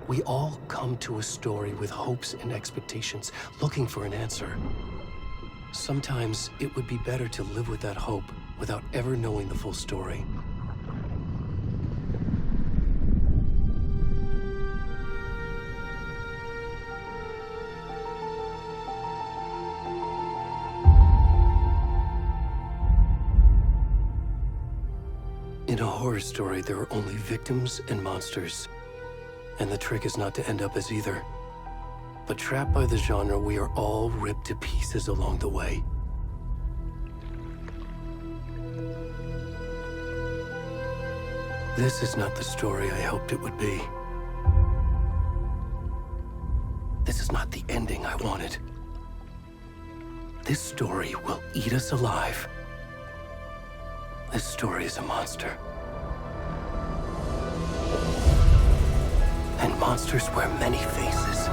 We all come to a story with hopes and expectations, looking for an answer. Sometimes it would be better to live with that hope without ever knowing the full story. In a horror story, there are only victims and monsters. And the trick is not to end up as either. But trapped by the genre, we are all ripped to pieces along the way. This is not the story I hoped it would be. This is not the ending I wanted. This story will eat us alive. This story is a monster. And monsters wear many faces.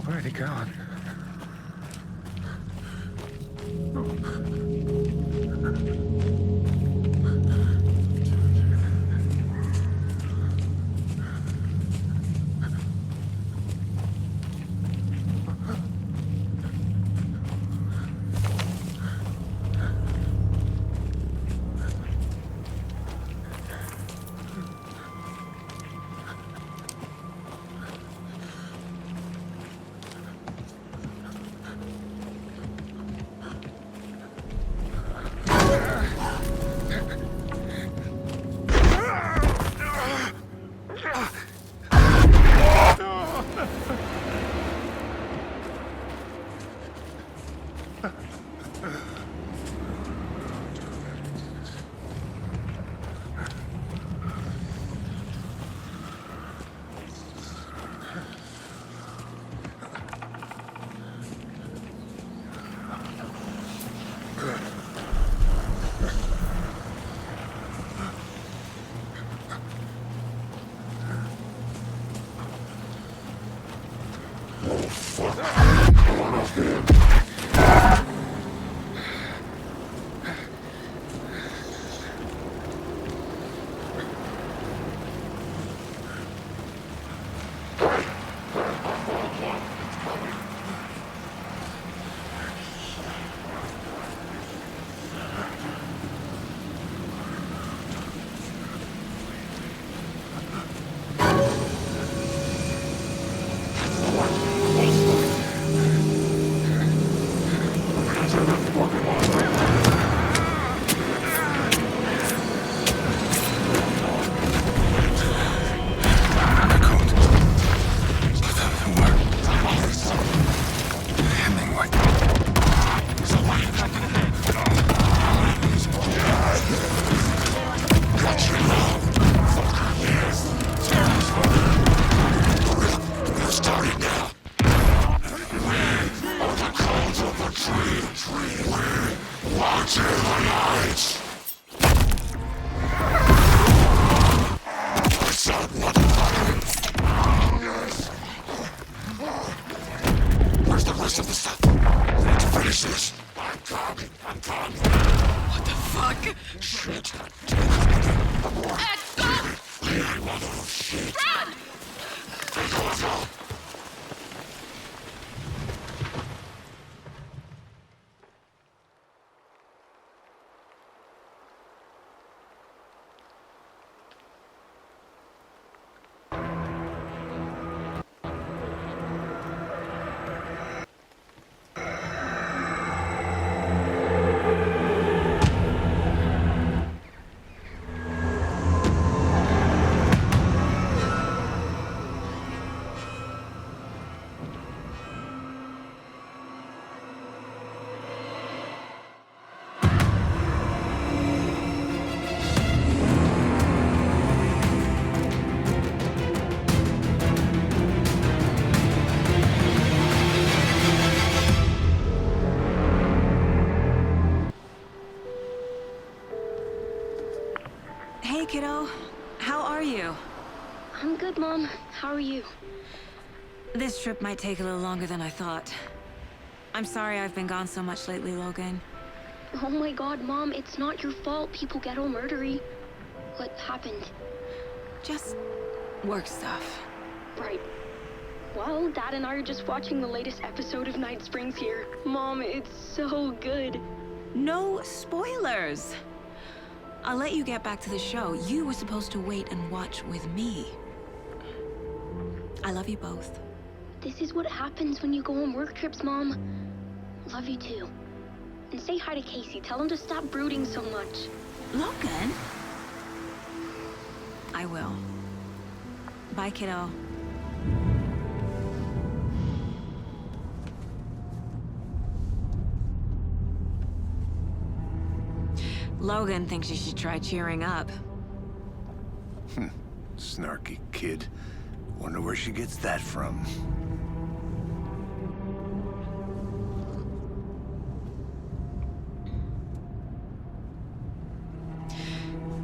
Already gone. Where's the rest of the stuff? I need to finish this. I'm coming. What the fuck? Shit. The more. Hey, kiddo. How are you? I'm good, Mom. How are you? This trip might take a little longer than I thought. I'm sorry I've been gone so much lately, Logan. Oh my god, Mom, it's not your fault people get all murdery. What happened? Just work stuff. Right. Well, Dad and I are just watching the latest episode of Night Springs here. Mom, it's so good. No spoilers! I'll let you get back to the show. You were supposed to wait and watch with me. I love you both. This is what happens when you go on work trips, Mom. Love you too. And say hi to Casey. Tell him to stop brooding so much. Logan? I will. Bye, kiddo. Logan thinks you should try cheering up. Snarky kid. Wonder where she gets that from.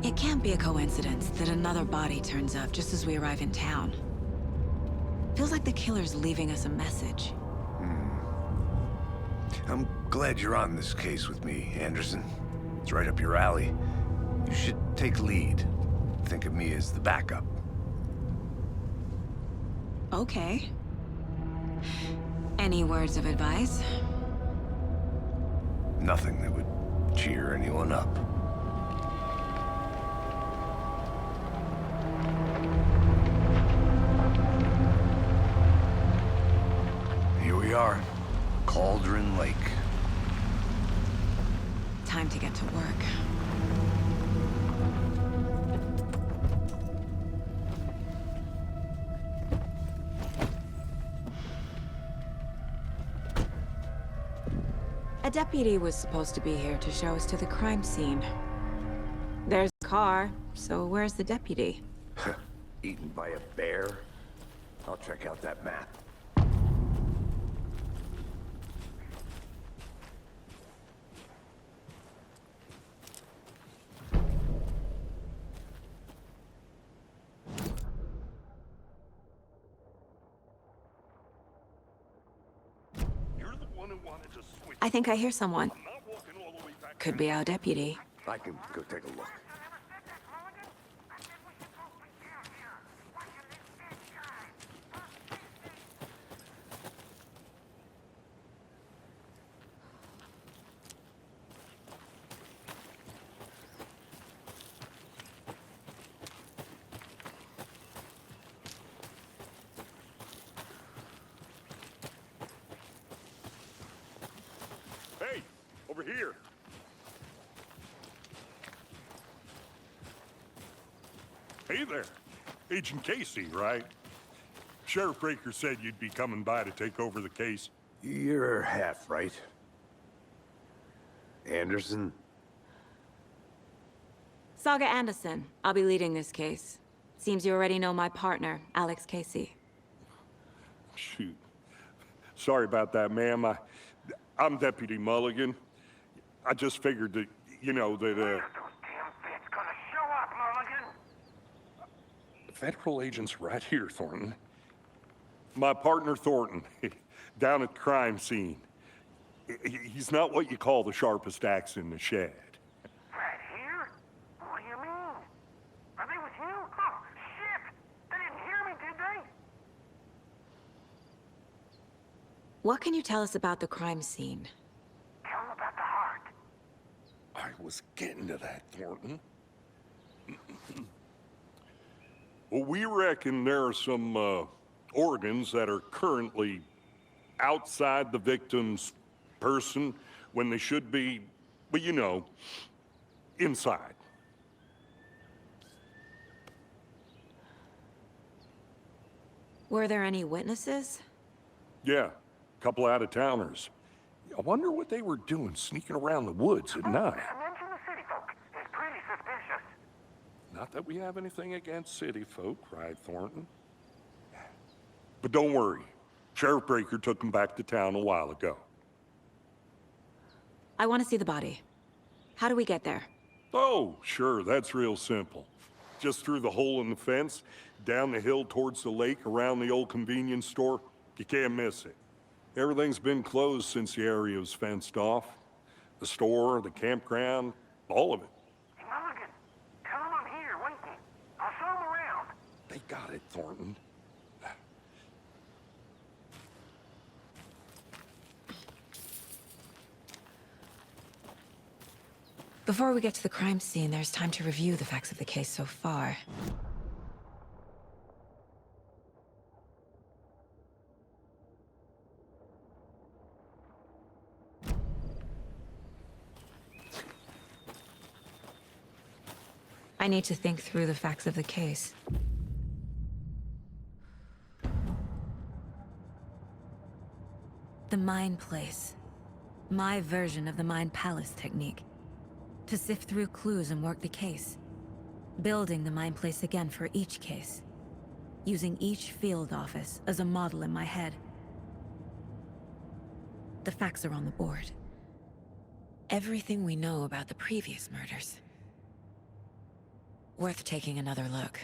It can't be a coincidence that another body turns up just as we arrive in town. Feels like the killer's leaving us a message. I'm glad you're on this case with me, Anderson. It's right up your alley. You should take lead. Think of me as the backup. Okay. Any words of advice? Nothing that would cheer anyone up. Here we are. Cauldron Lake. Time to get to work. A deputy was supposed to be here to show us to the crime scene. There's a car, so where's the deputy? Eaten by a bear? I'll check out that map. I think I hear someone. Could be our deputy. I can go take a look. Hey, over here. Hey there. Agent Casey, right? Sheriff Breaker said you'd be coming by to take over the case. You're half right. Anderson? Saga Anderson. I'll be leading this case. Seems you already know my partner, Alex Casey. Shoot. Sorry about that, ma'am. I'm Deputy Mulligan. I just figured that, you know, that, Those damn feds gonna show up, Mulligan? Federal agent's right here, Thornton. My partner, Thornton, down at the crime scene. He's not what you call the sharpest axe in the shed. Right here? What do you mean? Are they with you? Oh, shit! What can you tell us about the crime scene? Tell him about the heart. I was getting to that, Thornton. Well, we reckon there are some organs that are currently outside the victim's person when they should be, well, you know, inside. Were there any witnesses? Yeah, a couple out-of-towners. I wonder what they were doing sneaking around the woods at night. Mention the city folk. It's pretty suspicious. Not that we have anything against city folk, cried Thornton. But don't worry. Sheriff Breaker took them back to town a while ago. I want to see the body. How do we get there? Oh, sure, that's real simple. Just through the hole in the fence, down the hill towards the lake, around the old convenience store. You can't miss it. Everything's been closed since the area was fenced off. The store, the campground, all of it. Hey, Mulligan, tell him I'm here waiting. I'll show him around. They got it, Thornton. Before we get to the crime scene, there's time to review the facts of the case so far. I need to think through the facts of the case. The Mind Place. My version of the Mind Palace technique. To sift through clues and work the case. Building the Mind Place again for each case. Using each field office as a model in my head. The facts are on the board. Everything we know about the previous murders. Worth taking another look.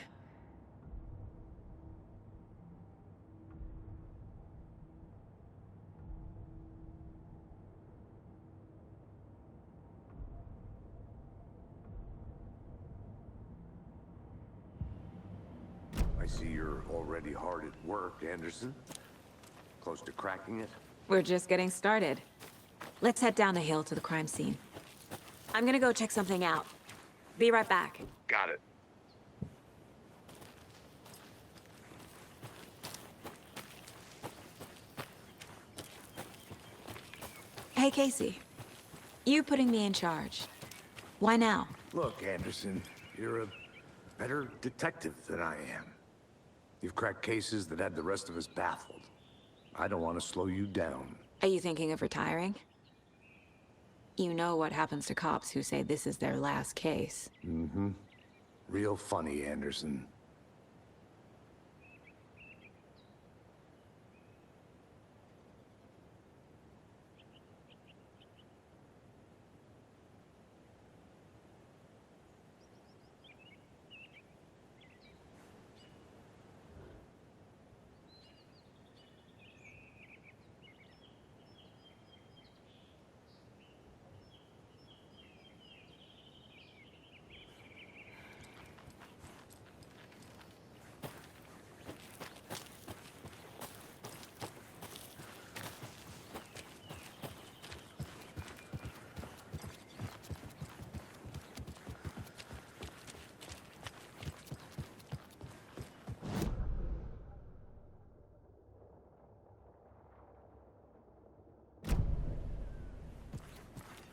I see you're already hard at work, Anderson. Close to cracking it? We're just getting started. Let's head down the hill to the crime scene. I'm gonna go check something out. Be right back. Got it. Hey, Casey. You putting me in charge. Why now? Look, Anderson, you're a better detective than I am. You've cracked cases that had the rest of us baffled. I don't want to slow you down. Are you thinking of retiring? You know what happens to cops who say this is their last case. Mm-hmm. Real funny, Anderson.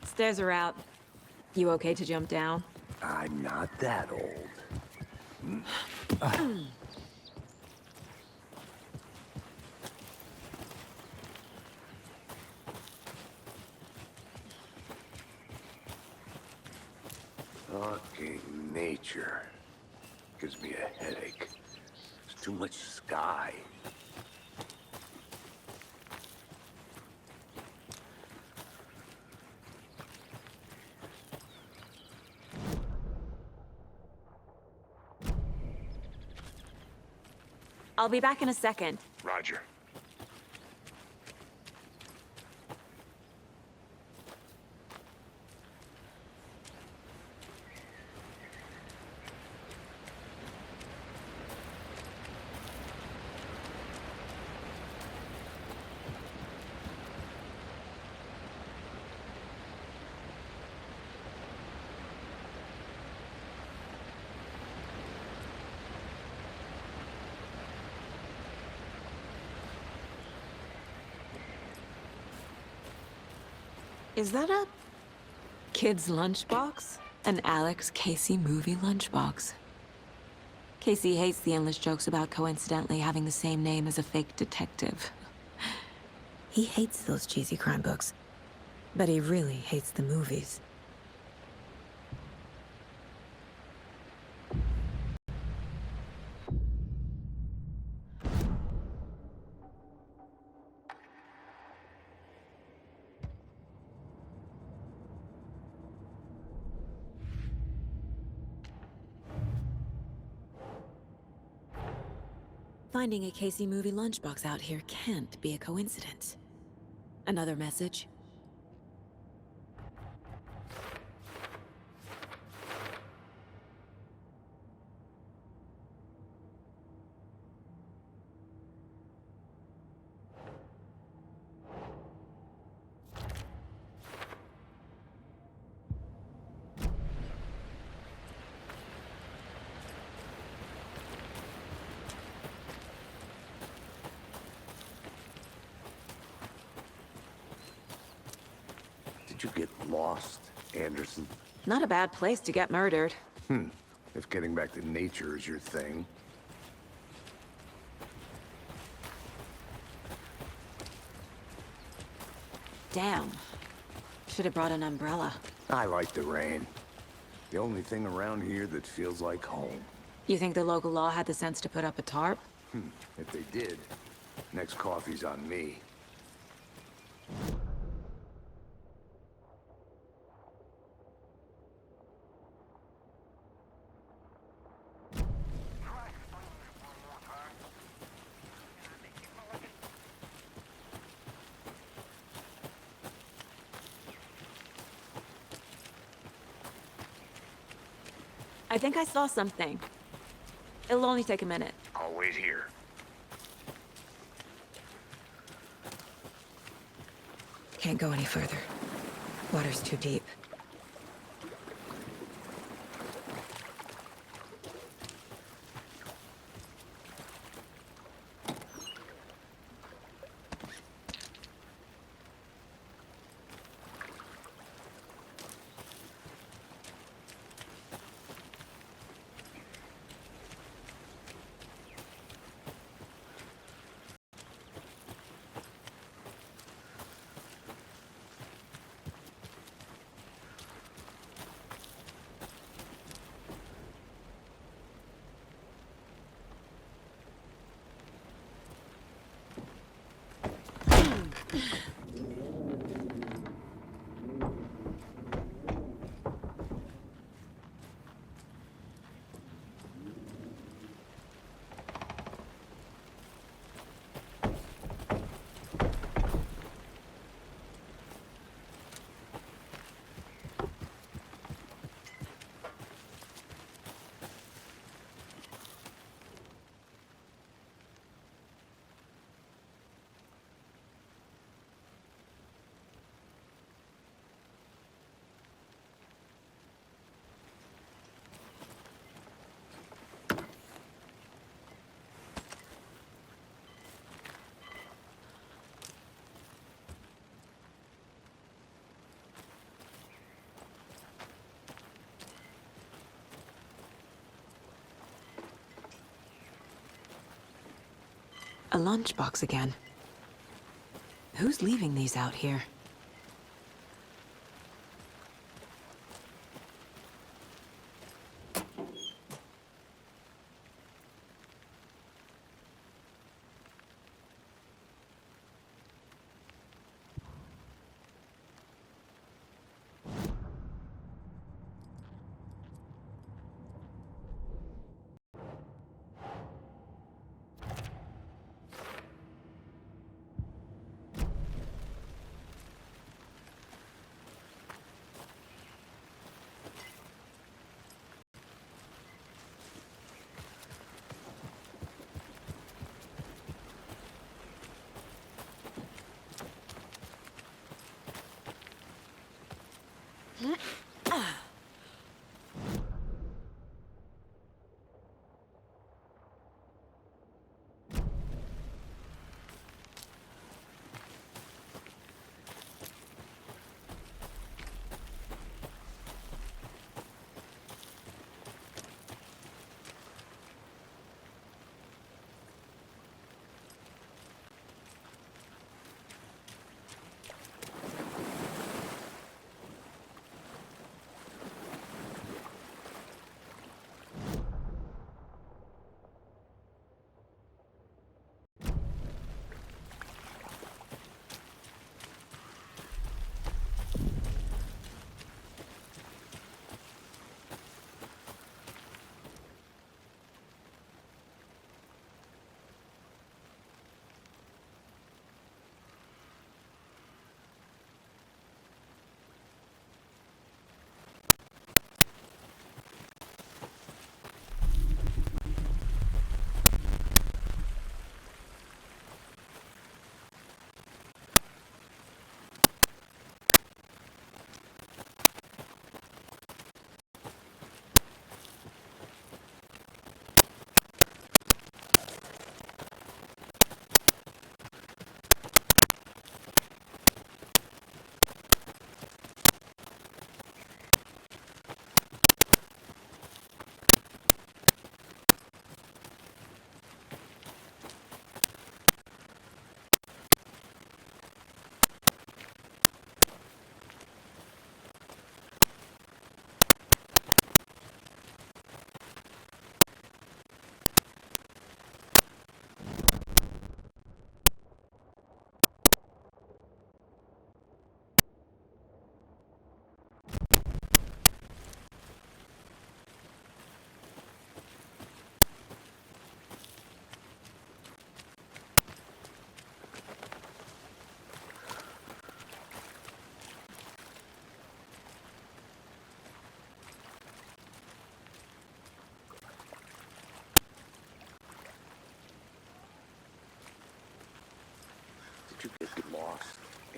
Stairs are out. You okay to jump down? I'm not that old. Fucking nature. Gives me a headache. There's too much sky. I'll be back in a second. Roger. Is that a kid's lunchbox? An Alex Casey movie lunchbox. Casey hates the endless jokes about coincidentally having the same name as a fake detective. He hates those cheesy crime books, but he really hates the movies. Finding a Casey movie lunchbox out here can't be a coincidence. Another message? Did you get lost, Anderson? Not a bad place to get murdered. If getting back to nature is your thing. Damn. Should have brought an umbrella. I like the rain. The only thing around here that feels like home. You think the local law had the sense to put up a tarp? If they did, next coffee's on me. I think I saw something. It'll only take a minute. I'll wait here. Can't go any further. Water's too deep. A lunchbox again. Who's leaving these out here?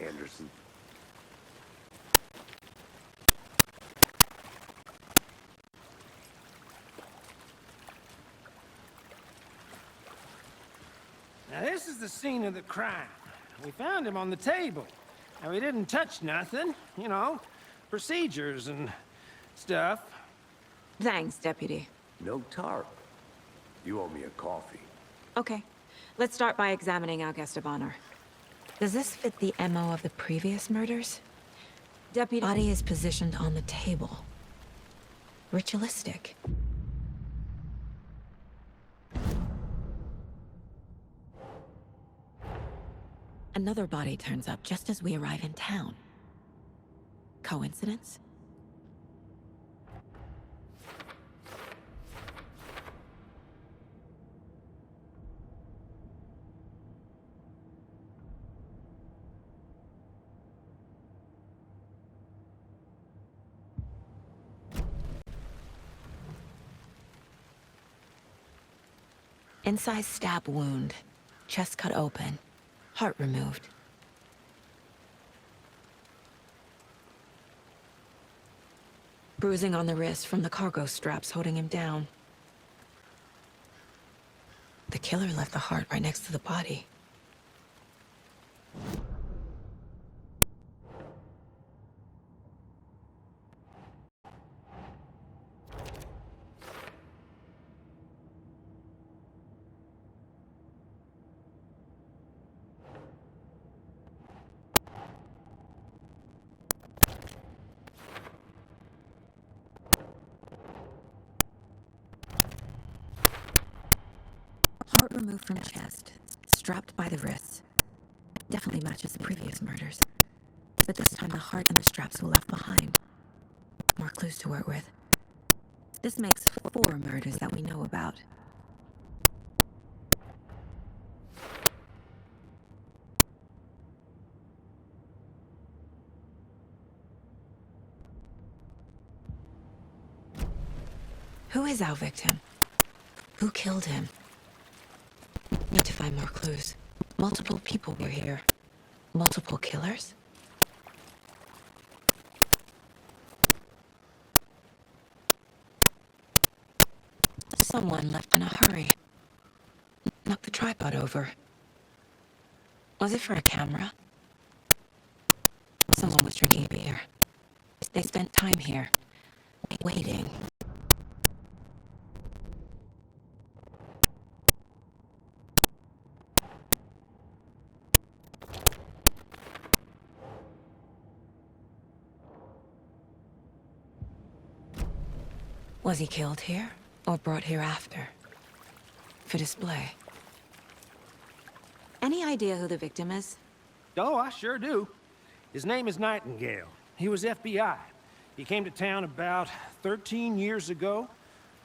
Anderson. Now, this is the scene of the crime. We found him on the table. Now, we didn't touch nothing, you know, procedures and stuff. Thanks, Deputy. No tarp. You owe me a coffee. Okay. Let's start by examining our guest of honor. Does this fit the MO of the previous murders? Deputy, body is positioned on the table. Ritualistic. Another body turns up just as we arrive in town. Coincidence? Incised stab wound. Chest cut open. Heart removed. Bruising on the wrist from the cargo straps holding him down. The killer left the heart right next to the body. Heart removed from chest, strapped by the wrists. Definitely matches the previous murders. But this time the heart and the straps were left behind. More clues to work with. This makes 4 murders that we know about. Who is our victim? Who killed him? Need to find more clues. Multiple people were here. Multiple killers? Someone left in a hurry. Knocked the tripod over. Was it for a camera? Someone was drinking beer. They spent time here, waiting. Was he killed here, or brought here after? For display. Any idea who the victim is? Oh, I sure do. His name is Nightingale. He was FBI. He came to town about 13 years ago.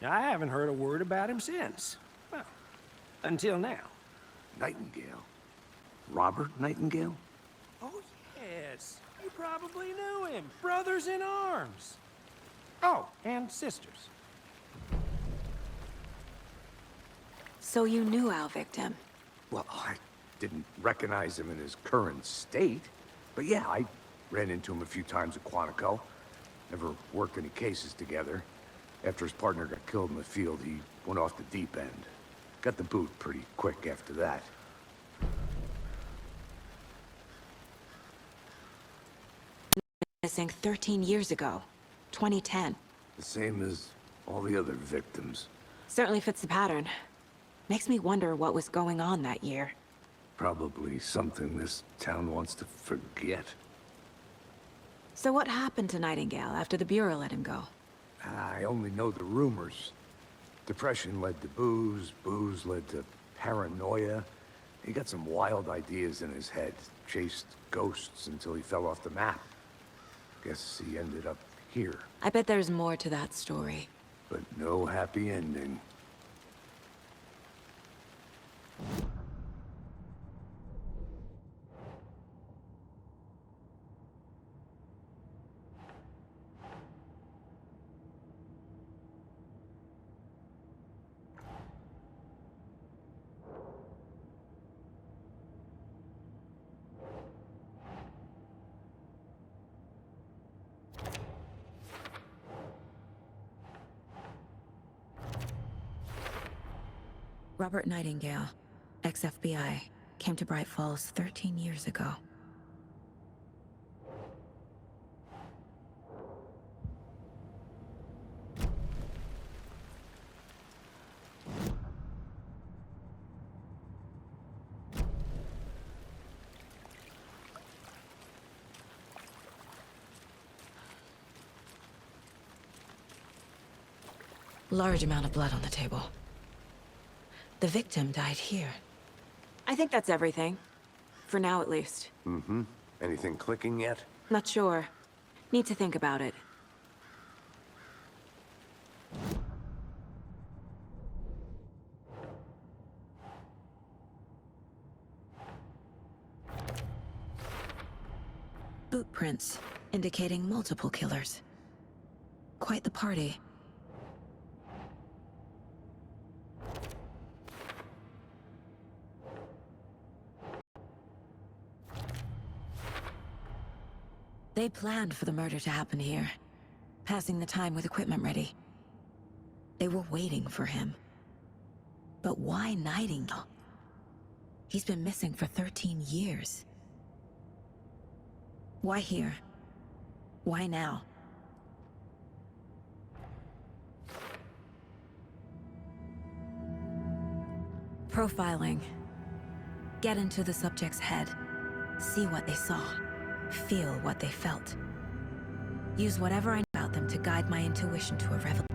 Now, I haven't heard a word about him since. Well, until now. Nightingale? Robert Nightingale? Oh, yes. You probably knew him. Brothers in arms. Oh, and sisters. So you knew our victim? Well, I didn't recognize him in his current state. But yeah, I ran into him a few times at Quantico. Never worked any cases together. After his partner got killed in the field, he went off the deep end. Got the boot pretty quick after that. Missing 13 years ago. 2010. The same as all the other victims. Certainly fits the pattern. Makes me wonder what was going on that year. Probably something this town wants to forget. So what happened to Nightingale after the Bureau let him go? I only know the rumors. Depression led to booze, booze led to paranoia. He got some wild ideas in his head, chased ghosts until he fell off the map. Guess he ended up here, I bet there's more to that story. but no happy ending. Robert Nightingale, ex-FBI, came to Bright Falls 13 years ago. Large amount of blood on the table. The victim died here. I think that's everything. For now, at least. Mm-hmm. Anything clicking yet? Not sure. Need to think about it. Boot prints, indicating multiple killers. Quite the party. They planned for the murder to happen here, passing the time with equipment ready. They were waiting for him. But why Nightingale? He's been missing for 13 years. Why here? Why now? Profiling. Get into the subject's head. See what they saw. Feel what they felt. Use whatever I know about them to guide my intuition to a revelation.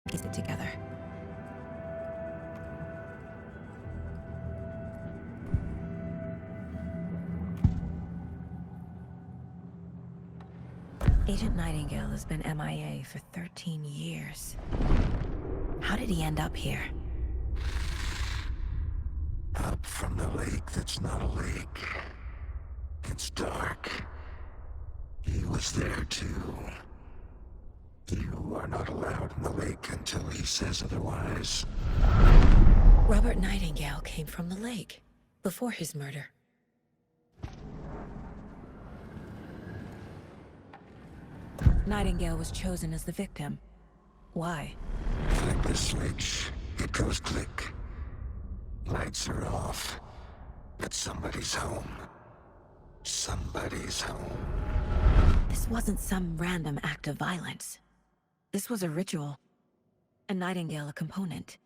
Piece it together. Agent Nightingale has been MIA for 13 years. How did he end up here? Up from the lake that's not a lake. It's dark. He was there too. You are not allowed in the lake until he says otherwise. Robert Nightingale came from the lake, before his murder. Nightingale was chosen as the victim. Why? Flick the switch, it goes click. Lights are off, but somebody's home. Somebody's home. This wasn't some random act of violence. This was a ritual. And Nightingale a component.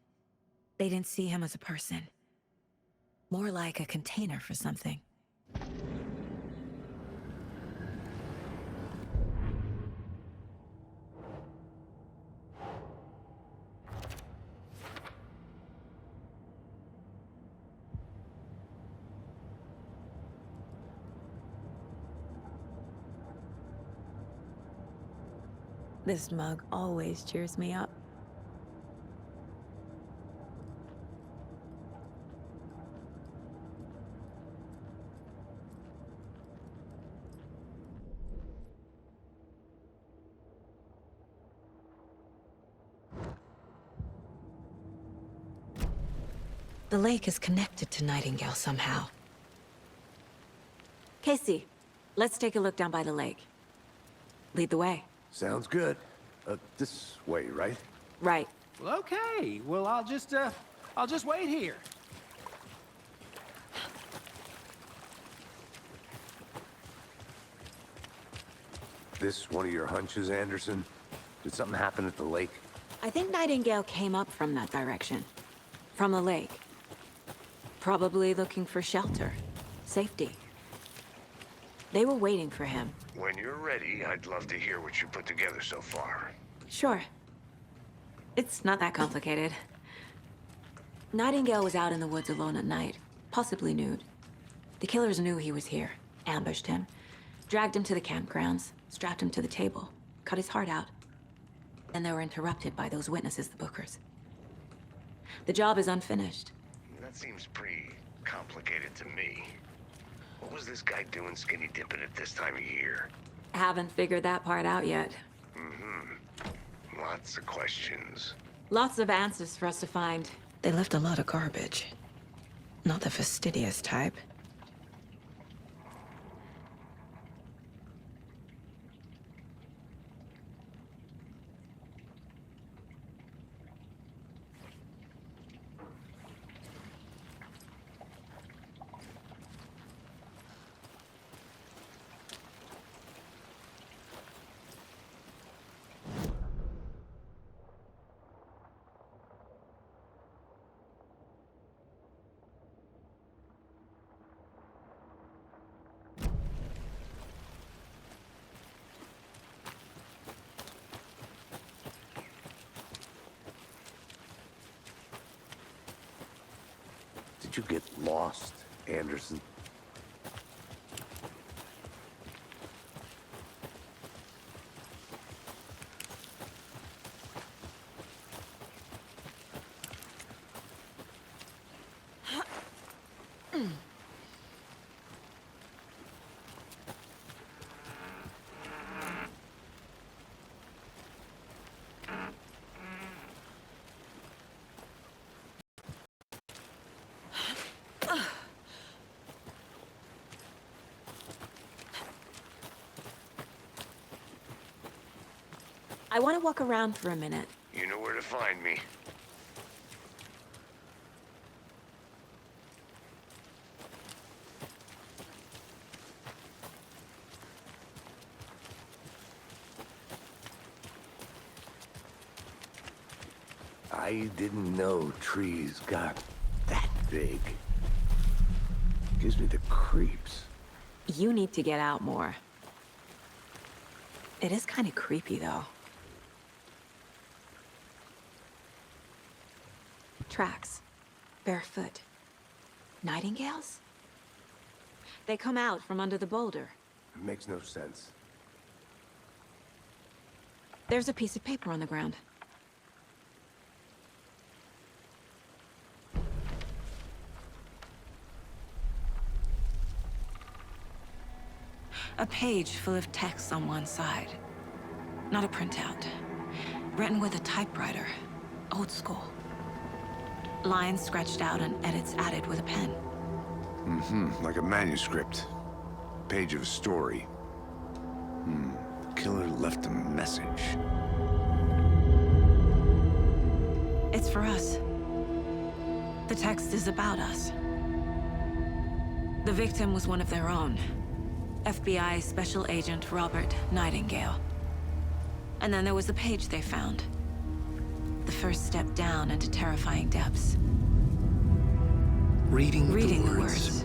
They didn't see him as a person. More like a container for something. This mug always cheers me up. The lake is connected to Nightingale somehow. Casey, let's take a look down by the lake. Lead the way. Sounds good. This way, right? Right. Well, okay. Well, I'll just wait here. This one of your hunches, Anderson? Did something happen at the lake? I think Nightingale came up from that direction. From the lake. Probably looking for shelter. Safety. They were waiting for him. When you're ready, I'd love to hear what you put together so far. Sure. It's not that complicated. Nightingale was out in the woods alone at night, possibly nude. The killers knew he was here, ambushed him, dragged him to the campgrounds, strapped him to the table, cut his heart out. Then they were interrupted by those witnesses, the Bookers. The job is unfinished. That seems pretty complicated to me. What was this guy doing skinny dipping at this time of year? Haven't figured that part out yet. Lots of questions. Lots of answers for us to find. They left a lot of garbage. Not the fastidious type. Did you get lost, Anderson? I want to walk around for a minute. You know where to find me. I didn't know trees got that big. Gives me the creeps. You need to get out more. It is kind of creepy, though. Tracks. Barefoot. Nightingales? They come out from under the boulder. It makes no sense. There's a piece of paper on the ground. A page full of text on one side. Not a printout. Written with a typewriter. Old school. Lines scratched out and edits added with a pen. Like a manuscript. Page of a story. The killer left a message. It's for us. The text is about us. The victim was one of their own. FBI Special Agent Robert Nightingale. And then there was the page they found. The first step down into terrifying depths. Reading the words.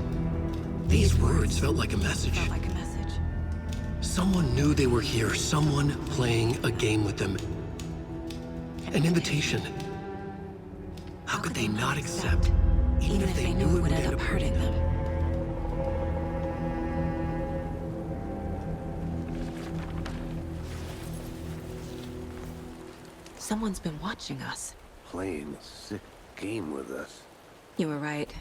These words felt like a message. Felt like a message. Someone knew they were here, someone playing a game with them. An invitation. How could they not accept, even if they knew it would end up hurting them? Someone's been watching us. Playing a sick game with us. You were right.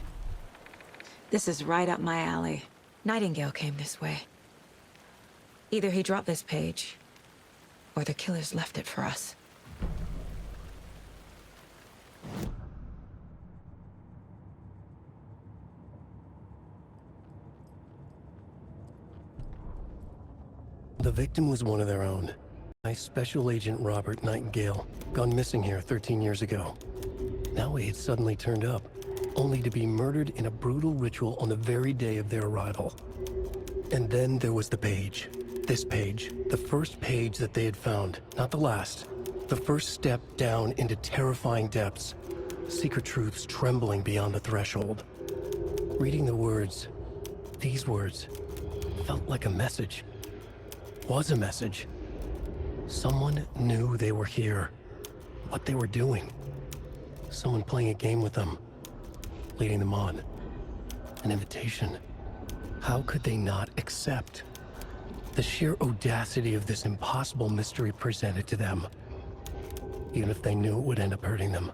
This is right up my alley. Nightingale came this way. Either he dropped this page, or the killers left it for us. The victim was one of their own. My Special Agent Robert Nightingale, gone missing here 13 years ago. Now he had suddenly turned up, only to be murdered in a brutal ritual on the very day of their arrival. And then there was the page. This page, the first page that they had found, not the last. The first step down into terrifying depths. Secret truths trembling beyond the threshold. Reading the words, these words, felt like a message. Was a message. Someone knew they were here, what they were doing. Someone playing a game with them, leading them on. An invitation. How could they not accept? The sheer audacity of this impossible mystery presented to them, even if they knew it would end up hurting them.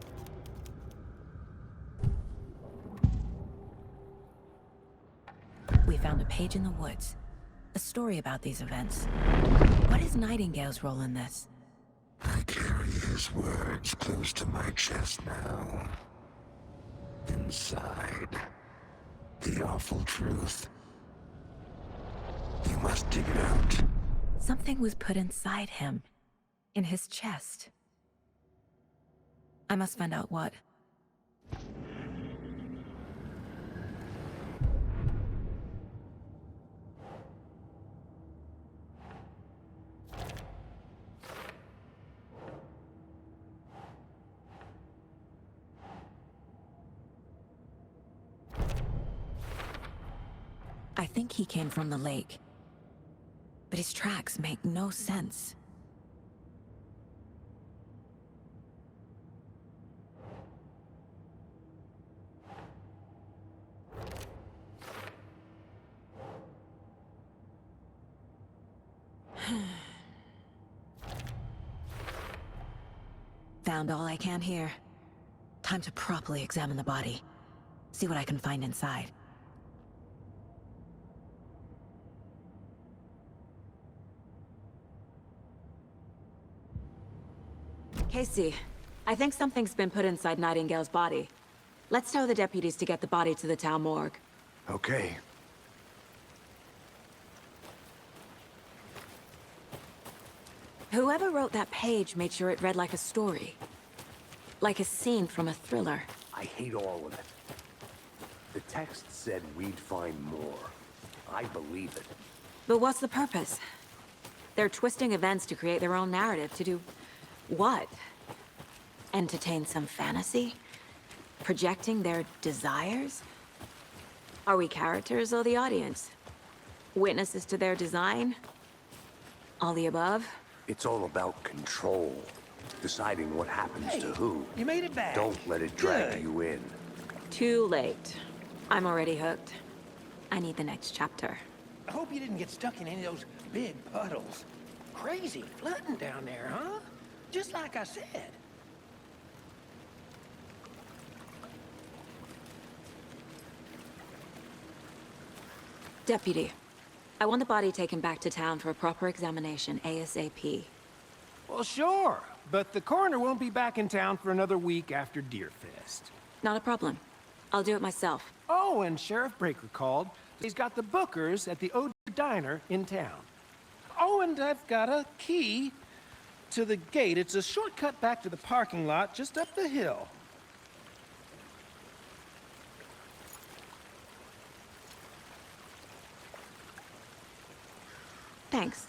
We found a page in the woods. A story about these events. What is Nightingale's role in this? I carry his words close to my chest now. Inside, the awful truth. You must dig it out. Something was put inside him. In his chest. I must find out what. I think he came from the lake. But his tracks make no sense. Found all I can here. Time to properly examine the body. See what I can find inside. Casey, I think something's been put inside Nightingale's body. Let's tell the deputies to get the body to the town morgue. Okay. Whoever wrote that page made sure it read like a story. Like a scene from a thriller. I hate all of it. The text said we'd find more. I believe it. But what's the purpose? They're twisting events to create their own narrative to do... what? Entertain some fantasy? Projecting their desires? Are we characters or the audience? Witnesses to their design? All the above? It's all about control. Deciding what happens to who. You made it back. Don't let it drag Good. you in. Too late. I'm already hooked. I need the next chapter. I hope you didn't get stuck in any of those big puddles. Crazy flooding down there, huh? Just like I said. Deputy, I want the body taken back to town for a proper examination ASAP. Well, sure. But the coroner won't be back in town for another week after Deerfest. Not a problem. I'll do it myself. Oh, and Sheriff Breaker called. He's got the Bookers at the Ode Diner in town. Oh, and I've got a key to the gate. It's a shortcut back to the parking lot just up the hill. Thanks.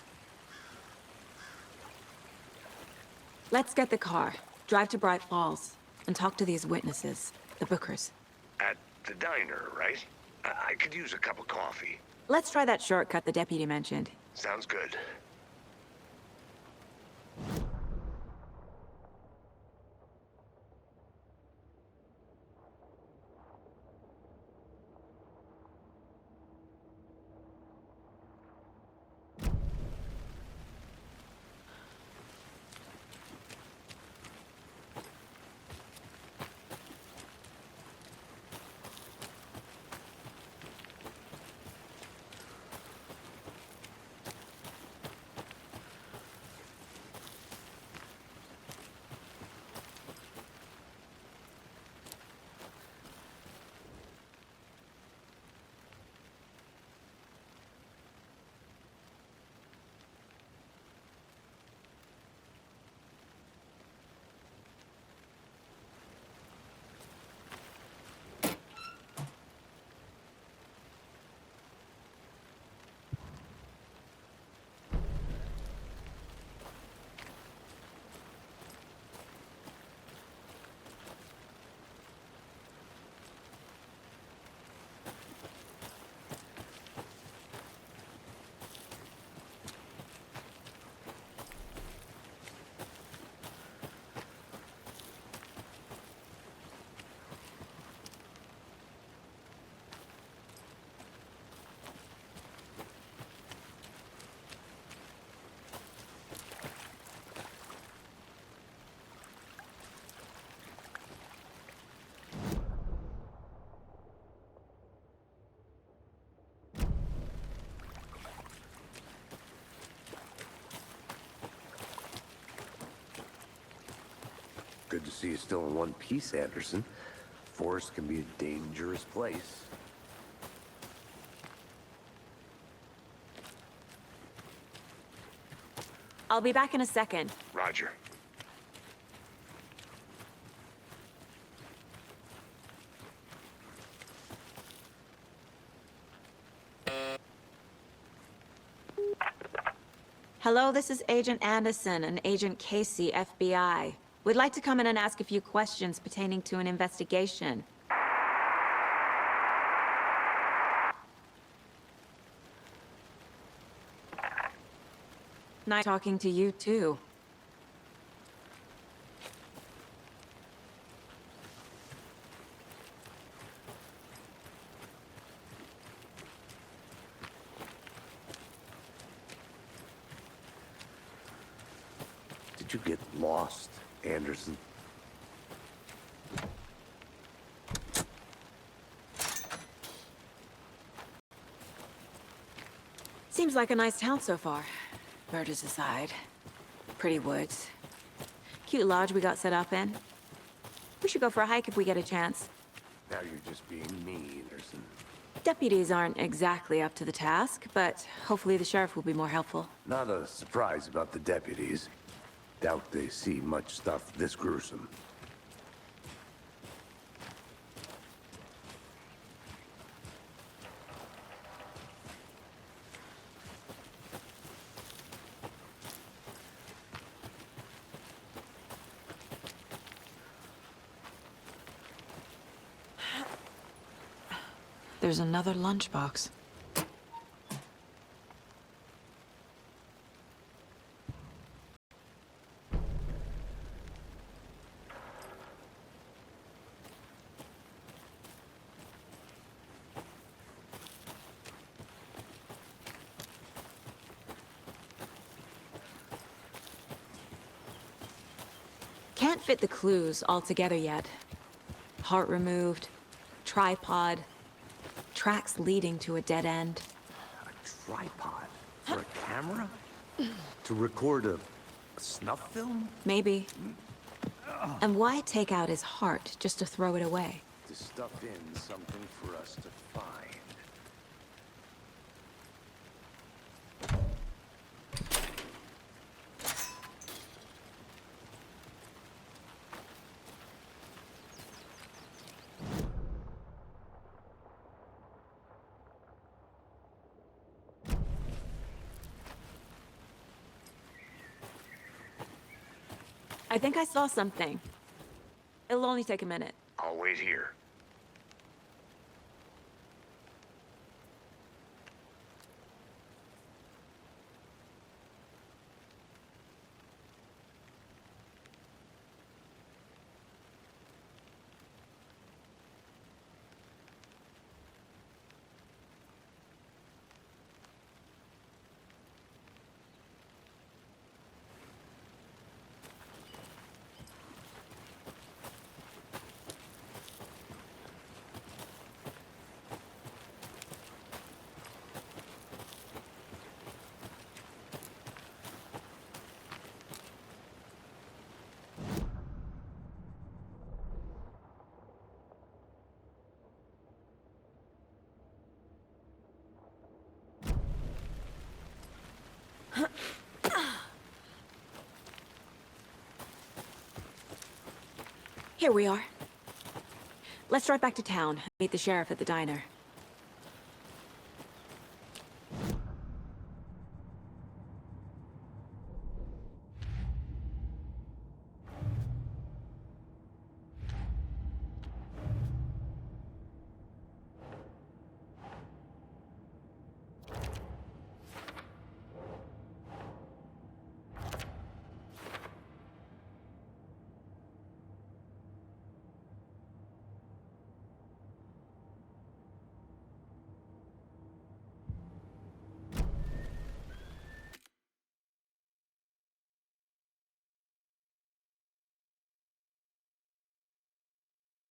Let's get the car, drive to Bright Falls, and talk to these witnesses, the Bookers. At the diner, right? I could use a cup of coffee. Let's try that shortcut the deputy mentioned. Sounds good. Good to see you still in one piece, Anderson. Forest can be a dangerous place. I'll be back in a second. Roger. Hello, this is Agent Anderson and Agent Casey, FBI. We'd like to come in and ask a few questions pertaining to an investigation. Nice talking to you, too. did you get lost, Anderson? Seems like a nice town so far. Murders aside. Pretty woods. Cute lodge we got set up in. We should go for a hike if we get a chance. Now you're just being mean, Anderson. Deputies aren't exactly up to the task, but hopefully the sheriff will be more helpful. Not a surprise about the deputies. Doubt they see much stuff this gruesome. There's another lunchbox. Can't fit the clues all together yet. Heart removed, tripod, tracks leading to a dead end. A tripod? For a camera? To record a snuff film? Maybe. And why take out his heart just to throw it away? To stuff in something for us to find. I think I saw something. It'll only take a minute. I'll wait here. Here we are. Let's drive back to town, meet the sheriff at the diner.